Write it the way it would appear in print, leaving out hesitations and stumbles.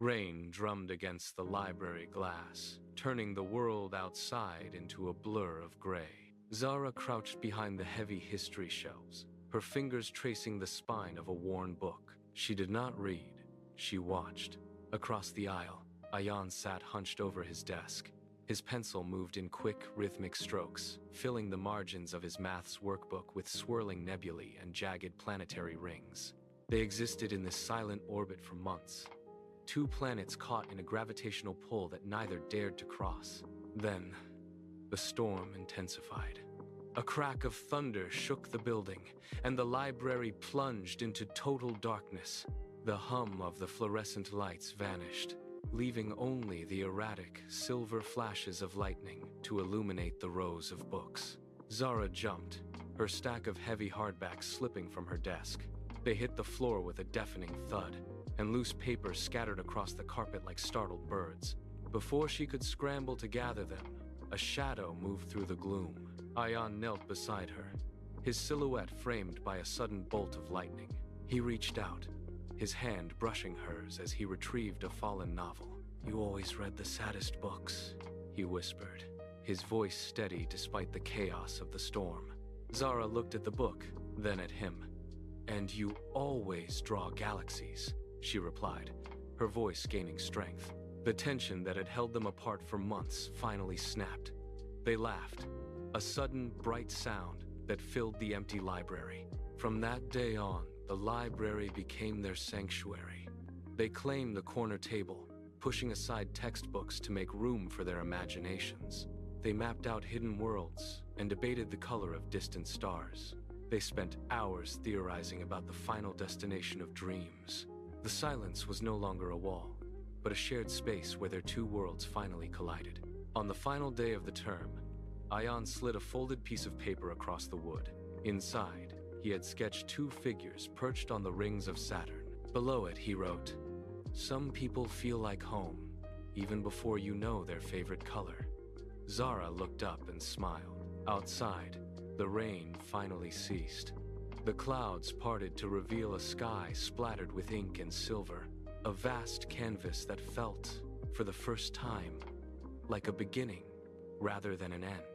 Rain drummed against the library glass, turning the world outside into a blur of gray. Zara crouched behind the heavy history shelves, her fingers tracing the spine of a worn book. She did not read, she watched. Across the aisle, Ayan sat hunched over his desk. His pencil moved in quick, rhythmic strokes, filling the margins of his maths workbook with swirling nebulae and jagged planetary rings. They existed in this silent orbit for months, two planets caught in a gravitational pull that neither dared to cross. Then, the storm intensified. A crack of thunder shook the building, and the library plunged into total darkness. The hum of the fluorescent lights vanished, leaving only the erratic, silver flashes of lightning to illuminate the rows of books. Zara jumped, her stack of heavy hardbacks slipping from her desk. They hit the floor with a deafening thud, and loose papers scattered across the carpet like startled birds. Before she could scramble to gather them, a shadow moved through the gloom. Ayan knelt beside her, his silhouette framed by a sudden bolt of lightning. He reached out, his hand brushing hers as he retrieved a fallen novel. "You always read the saddest books," he whispered, his voice steady despite the chaos of the storm. Zara looked at the book, then at him. "And you always draw galaxies," she replied, her voice gaining strength. The tension that had held them apart for months finally snapped. They laughed, a sudden, bright sound that filled the empty library. From that day on, the library became their sanctuary. They claimed the corner table, pushing aside textbooks to make room for their imaginations. They mapped out hidden worlds and debated the color of distant stars. They spent hours theorizing about the final destination of dreams. The silence was no longer a wall, but a shared space where their two worlds finally collided. On the final day of the term, Ayan slid a folded piece of paper across the wood. Inside, he had sketched two figures perched on the rings of Saturn. Below it, he wrote, "Some people feel like home, even before you know their favorite color." Zara looked up and smiled. Outside, the rain finally ceased. The clouds parted to reveal a sky splattered with ink and silver, a vast canvas that felt, for the first time, like a beginning rather than an end.